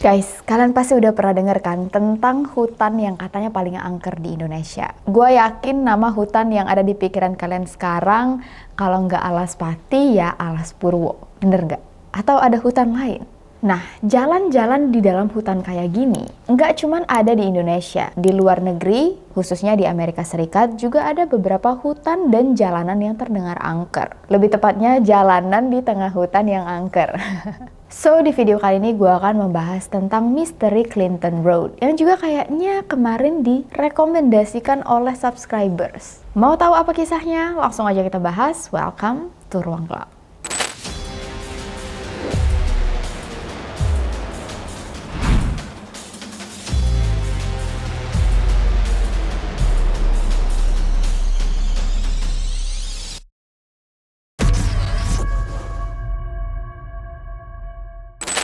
Guys, kalian pasti udah pernah denger kan tentang hutan yang katanya paling angker di Indonesia. Gue yakin nama hutan yang ada di pikiran kalian sekarang, kalau nggak Alas Pati ya Alas Purwo. Bener nggak? Atau ada hutan lain? Nah, jalan-jalan di dalam hutan kayak gini nggak cuman ada di Indonesia. Di luar negeri, khususnya di Amerika Serikat, juga ada beberapa hutan dan jalanan yang terdengar angker. Lebih tepatnya, jalanan di tengah hutan yang angker. So, di video kali ini gue akan membahas tentang misteri Clinton Road yang juga kayaknya kemarin direkomendasikan oleh subscribers. Mau tahu apa kisahnya? Langsung aja kita bahas. Welcome to Ruang Gelap.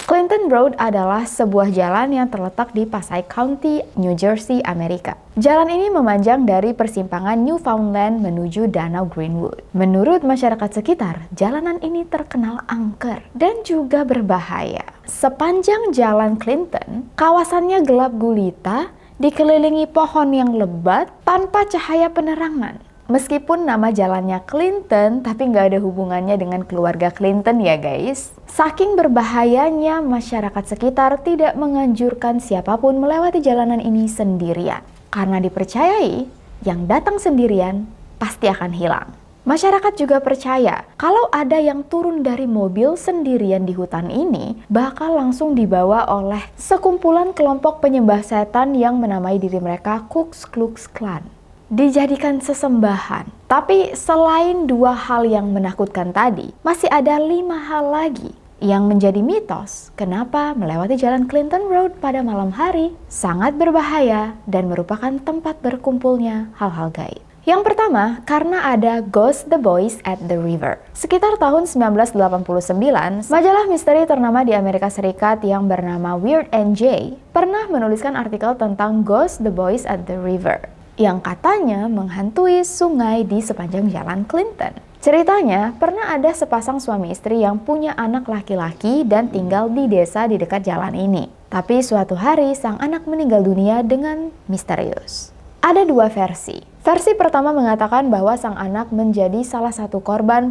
Clinton Road adalah sebuah jalan yang terletak di Passaic County, New Jersey, Amerika. Jalan ini memanjang dari persimpangan Newfoundland menuju Danau Greenwood. Menurut masyarakat sekitar, jalanan ini terkenal angker dan juga berbahaya. Sepanjang jalan Clinton, kawasannya gelap gulita, dikelilingi pohon yang lebat tanpa cahaya penerangan. Meskipun nama jalannya Clinton, tapi nggak ada hubungannya dengan keluarga Clinton ya guys. Saking berbahayanya, masyarakat sekitar tidak menganjurkan siapapun melewati jalanan ini sendirian. Karena dipercayai, yang datang sendirian pasti akan hilang. Masyarakat juga percaya kalau ada yang turun dari mobil sendirian di hutan ini, bakal langsung dibawa oleh sekumpulan kelompok penyembah setan yang menamai diri mereka Ku Klux Klan. Dijadikan sesembahan. Tapi selain dua hal yang menakutkan tadi, masih ada 5 hal lagi yang menjadi mitos kenapa melewati jalan Clinton Road pada malam hari sangat berbahaya dan merupakan tempat berkumpulnya hal-hal gaib. Yang pertama, karena ada Ghost the Boys at the River. Sekitar tahun 1989, majalah misteri ternama di Amerika Serikat yang bernama Weird NJ pernah menuliskan artikel tentang Ghost the Boys at the River yang katanya menghantui sungai di sepanjang jalan Clinton. Ceritanya, pernah ada sepasang suami istri yang punya anak laki-laki dan tinggal di desa di dekat jalan ini. Tapi suatu hari, sang anak meninggal dunia dengan misterius. Ada 2 versi. Versi pertama mengatakan bahwa sang anak menjadi salah satu korban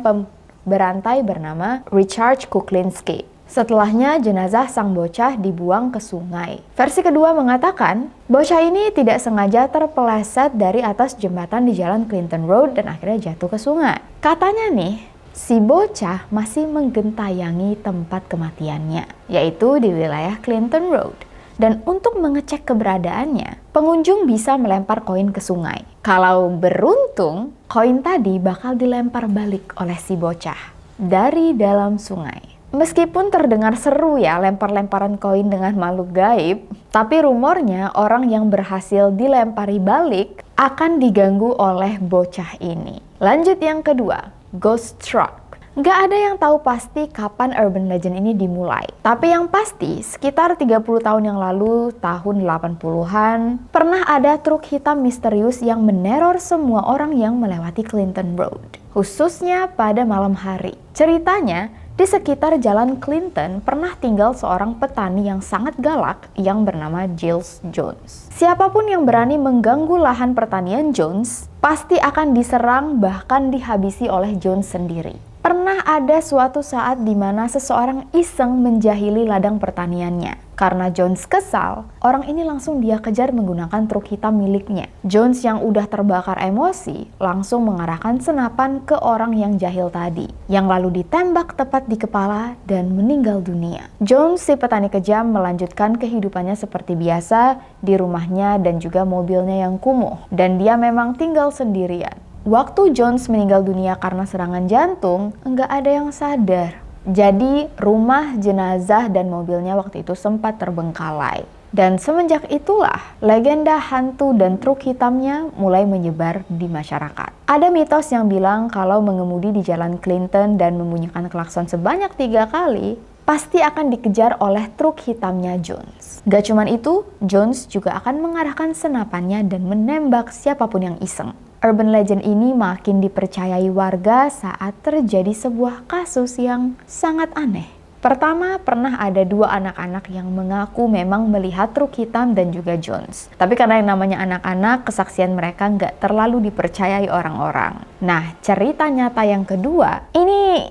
berantai bernama Richard Kuklinski. Setelahnya, jenazah sang bocah dibuang ke sungai. Versi kedua mengatakan, bocah ini tidak sengaja terpeleset dari atas jembatan di jalan Clinton Road dan akhirnya jatuh ke sungai. Katanya nih, si bocah masih menggentayangi tempat kematiannya, yaitu di wilayah Clinton Road. Dan untuk mengecek keberadaannya, pengunjung bisa melempar koin ke sungai. Kalau beruntung, koin tadi bakal dilempar balik oleh si bocah dari dalam sungai. Meskipun terdengar seru ya lempar-lemparan koin dengan makhluk gaib, tapi rumornya orang yang berhasil dilempari balik akan diganggu oleh bocah ini. Lanjut yang kedua, Ghost Truck. Nggak ada yang tahu pasti kapan urban legend ini dimulai. Tapi yang pasti, sekitar 30 tahun yang lalu, tahun 80-an, pernah ada truk hitam misterius yang meneror semua orang yang melewati Clinton Road. Khususnya pada malam hari. Ceritanya, di sekitar jalan Clinton pernah tinggal seorang petani yang sangat galak yang bernama Giles Jones. Siapapun yang berani mengganggu lahan pertanian Jones pasti akan diserang bahkan dihabisi oleh Jones sendiri. Pernah ada suatu saat di mana seseorang iseng menjahili ladang pertaniannya. Karena Jones kesal, orang ini langsung dia kejar menggunakan truk hitam miliknya. Jones yang udah terbakar emosi, langsung mengarahkan senapan ke orang yang jahil tadi, yang lalu ditembak tepat di kepala dan meninggal dunia. Jones, si petani kejam, melanjutkan kehidupannya seperti biasa di rumahnya dan juga mobilnya yang kumuh. Dan dia memang tinggal sendirian. Waktu Jones meninggal dunia karena serangan jantung, nggak ada yang sadar. Jadi rumah, jenazah, dan mobilnya waktu itu sempat terbengkalai. Dan semenjak itulah, legenda hantu dan truk hitamnya mulai menyebar di masyarakat. Ada mitos yang bilang kalau mengemudi di jalan Clinton dan membunyikan klakson sebanyak 3 kali, pasti akan dikejar oleh truk hitamnya Jones. Gak cuman itu, Jones juga akan mengarahkan senapannya dan menembak siapapun yang iseng. Urban legend ini makin dipercayai warga saat terjadi sebuah kasus yang sangat aneh. Pertama, pernah ada 2 anak-anak yang mengaku memang melihat truk hitam dan juga Jones. Tapi karena yang namanya anak-anak, kesaksian mereka nggak terlalu dipercayai orang-orang. Nah, cerita nyata yang kedua, ini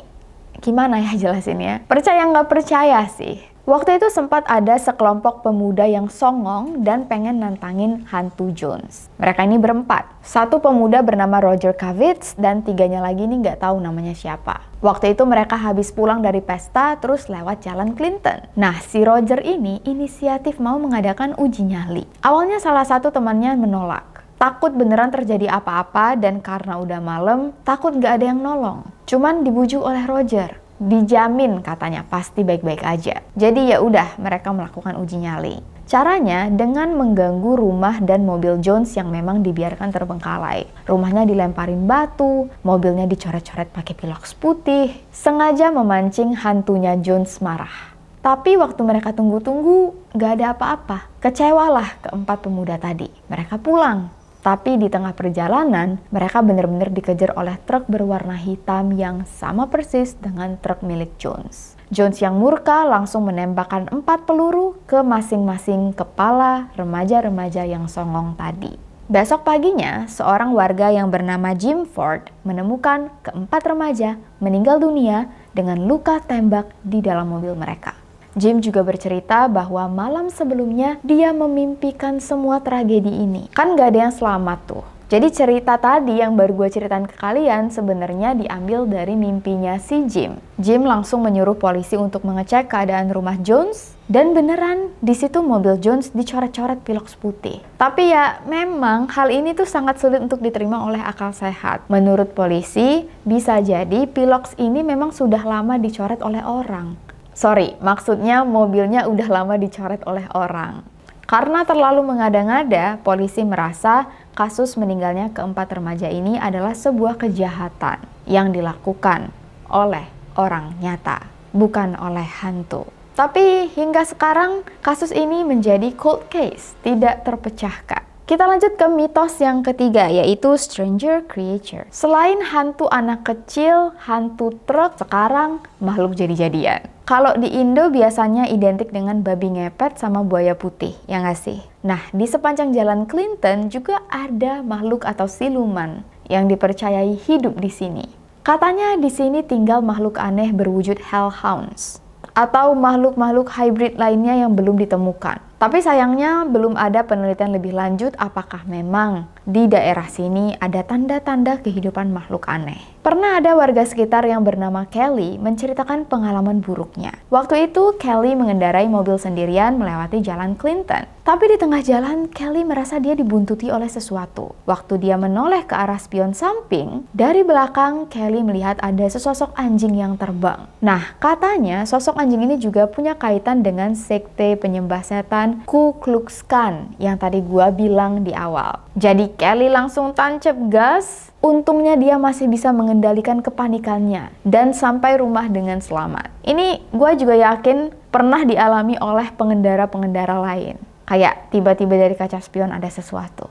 gimana ya jelasinnya? Percaya nggak percaya sih. Waktu itu sempat ada sekelompok pemuda yang songong dan pengen nantangin hantu Jones. Mereka ini berempat. Satu pemuda bernama Roger Kavitz dan 3-nya lagi ini nggak tahu namanya siapa. Waktu itu mereka habis pulang dari pesta terus lewat jalan Clinton. Nah, si Roger ini inisiatif mau mengadakan uji nyali. Awalnya salah satu temannya menolak. Takut beneran terjadi apa-apa dan karena udah malam, takut nggak ada yang nolong. Cuman dibujuk oleh Roger. Dijamin katanya pasti baik-baik aja. Jadi ya udah mereka melakukan uji nyali. Caranya dengan mengganggu rumah dan mobil Jones yang memang dibiarkan terbengkalai. Rumahnya dilemparin batu, mobilnya dicoret-coret pakai piloks putih, sengaja memancing hantunya Jones marah. Tapi waktu mereka tunggu-tunggu, gak ada apa-apa. Kecewalah keempat pemuda tadi. Mereka pulang. Tapi di tengah perjalanan, mereka benar-benar dikejar oleh truk berwarna hitam yang sama persis dengan truk milik Jones. Jones yang murka langsung menembakkan 4 peluru ke masing-masing kepala remaja-remaja yang songong tadi. Besok paginya, seorang warga yang bernama Jim Ford menemukan keempat remaja meninggal dunia dengan luka tembak di dalam mobil mereka. Jim juga bercerita bahwa malam sebelumnya dia memimpikan semua tragedi ini. Kan gak ada yang selamat tuh. Jadi cerita tadi yang baru gue ceritain ke kalian sebenarnya diambil dari mimpinya si Jim. Jim langsung menyuruh polisi untuk mengecek keadaan rumah Jones. Dan beneran di situ mobil Jones dicoret-coret piloks putih. Tapi ya memang hal ini tuh sangat sulit untuk diterima oleh akal sehat. Menurut polisi, bisa jadi piloks ini memang sudah lama dicoret oleh orang. Sorry, maksudnya mobilnya udah lama dicoret oleh orang. Karena terlalu mengada-ngada, polisi merasa kasus meninggalnya keempat remaja ini adalah sebuah kejahatan yang dilakukan oleh orang nyata, bukan oleh hantu. Tapi hingga sekarang kasus ini menjadi cold case, tidak terpecahkan. Kita lanjut ke mitos yang ketiga, yaitu stranger creature. Selain hantu anak kecil, hantu truk, sekarang makhluk jadi-jadian. Kalau di Indo biasanya identik dengan babi ngepet sama buaya putih, ya nggak sih? Nah, di sepanjang jalan Clinton juga ada makhluk atau siluman yang dipercayai hidup di sini. Katanya di sini tinggal makhluk aneh berwujud hellhounds atau makhluk-makhluk hybrid lainnya yang belum ditemukan. Tapi sayangnya belum ada penelitian lebih lanjut apakah memang di daerah sini ada tanda-tanda kehidupan makhluk aneh. Pernah ada warga sekitar yang bernama Kelly menceritakan pengalaman buruknya. Waktu itu Kelly mengendarai mobil sendirian melewati jalan Clinton. Tapi di tengah jalan Kelly merasa dia dibuntuti oleh sesuatu. Waktu dia menoleh ke arah spion samping, dari belakang Kelly melihat ada sesosok anjing yang terbang. Nah, katanya sosok anjing ini juga punya kaitan dengan sekte penyembah setan Ku Klux Klan yang tadi gua bilang di awal. Jadi Kelly langsung tancap gas. Untungnya dia masih bisa mengendalikan kepanikannya dan sampai rumah dengan selamat. Ini gua juga yakin pernah dialami oleh pengendara-pengendara lain. Kayak tiba-tiba dari kaca spion ada sesuatu.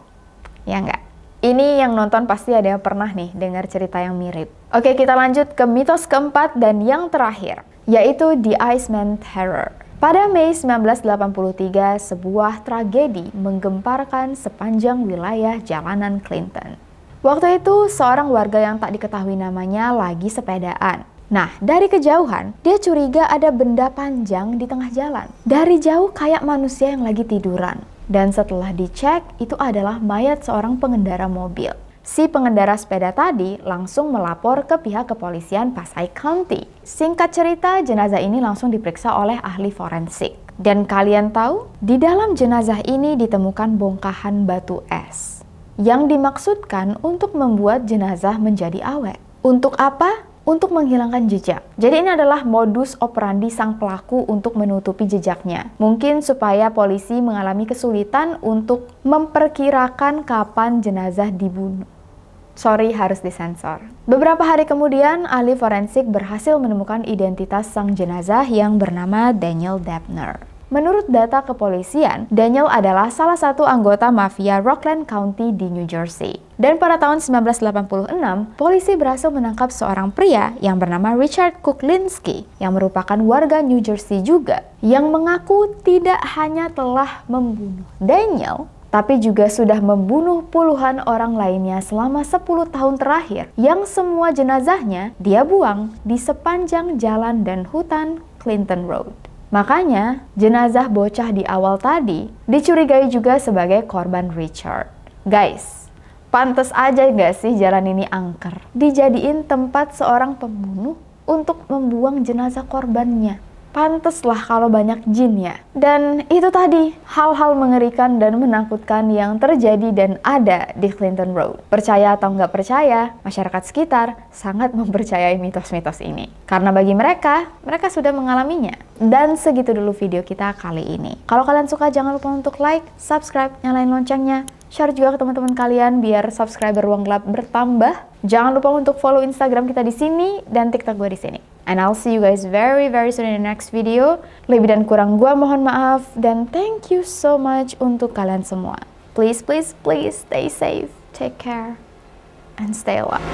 Ya nggak? Ini yang nonton pasti ada yang pernah nih dengar cerita yang mirip. Oke, kita lanjut ke mitos keempat dan yang terakhir, yaitu The Iceman Terror. Pada Mei 1983, sebuah tragedi menggemparkan sepanjang wilayah jalanan Clinton. Waktu itu, seorang warga yang tak diketahui namanya lagi sepedaan. Nah, dari kejauhan, dia curiga ada benda panjang di tengah jalan. Dari jauh kayak manusia yang lagi tiduran. Dan setelah dicek, itu adalah mayat seorang pengendara mobil. Si pengendara sepeda tadi langsung melapor ke pihak kepolisian Passaic County. Singkat cerita, jenazah ini langsung diperiksa oleh ahli forensik. Dan kalian tahu, di dalam jenazah ini ditemukan bongkahan batu es yang dimaksudkan untuk membuat jenazah menjadi awet. Untuk apa? Untuk menghilangkan jejak. Jadi ini adalah modus operandi sang pelaku untuk menutupi jejaknya. Mungkin supaya polisi mengalami kesulitan untuk memperkirakan kapan jenazah dibunuh. Sorry, harus disensor. Beberapa hari kemudian, ahli forensik berhasil menemukan identitas sang jenazah yang bernama Daniel Debner. Menurut data kepolisian, Daniel adalah salah satu anggota mafia Rockland County di New Jersey. Dan pada tahun 1986, polisi berhasil menangkap seorang pria yang bernama Richard Kuklinski yang merupakan warga New Jersey juga, yang mengaku tidak hanya telah membunuh Daniel, tapi juga sudah membunuh puluhan orang lainnya selama 10 tahun terakhir, yang semua jenazahnya dia buang di sepanjang jalan dan hutan Clinton Road. Makanya, jenazah bocah di awal tadi dicurigai juga sebagai korban Richard. Guys, pantes aja nggak sih jalan ini angker, dijadiin tempat seorang pembunuh untuk membuang jenazah korbannya. Pantes lah kalau banyak jin ya. Dan itu tadi, hal-hal mengerikan dan menakutkan yang terjadi dan ada di Clinton Road. Percaya atau nggak percaya, masyarakat sekitar sangat mempercayai mitos-mitos ini. Karena bagi mereka, mereka sudah mengalaminya. Dan segitu dulu video kita kali ini. Kalau kalian suka, jangan lupa untuk like, subscribe, nyalain loncengnya. Share juga ke teman-teman kalian biar subscriber Ruang Gelap bertambah. Jangan lupa untuk follow Instagram kita di sini dan TikTok gue di sini. And I'll see you guys very soon in the next video. Lebih dan kurang gua mohon maaf, dan thank you so much untuk kalian semua. Please stay safe, take care, and stay alive.